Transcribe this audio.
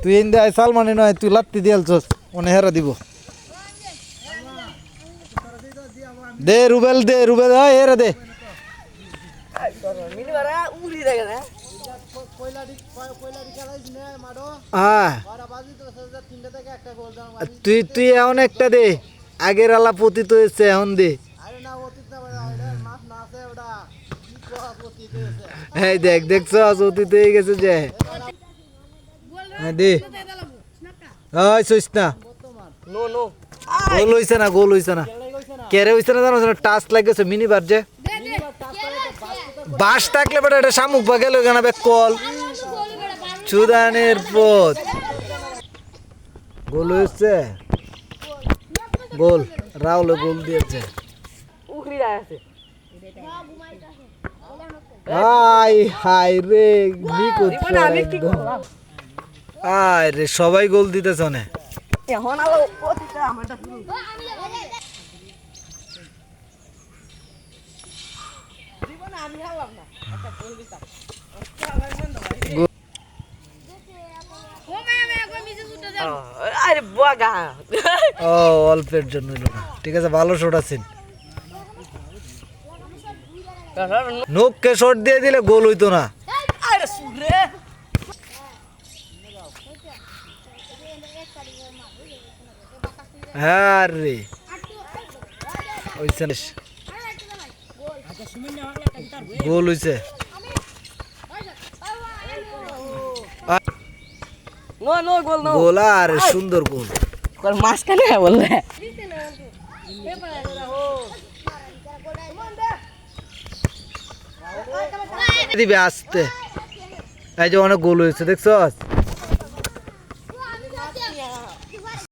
তুই ইন্দা সালমানি নয় তুই লাত্তি দিয়ালছস মনে হেরা দিব দে রুবেল হয় হেরা দে তুই এখন একটা দে আগের আলা পতিত হয়েছে এখন দে হ্যাঁ দেখছো অতীত হয়ে গেছে যে দে না গোল হইছে না কেরে হইছে না জানো টাচ লাগেছে মিনি বার যে বাস থাকলে বেটা এটা শামুক বা গেল কেন কল চুদানের পথ গোল হয়েছে গোল রাহুল গোল দিয়েছে হাই রে রে সবাই গোল দিতেছে অনেক অল্পের জন্য ঠিক আছে ভালো শট আছেন নোককে শট দিয়ে দিলে গোল হইতো না হ্যাঁ রে গোল হইছে গোল আর সুন্দর গোল মাঝখানে বললে দিবে আসতে এই যে অনেক গোল হয়েছে দেখছো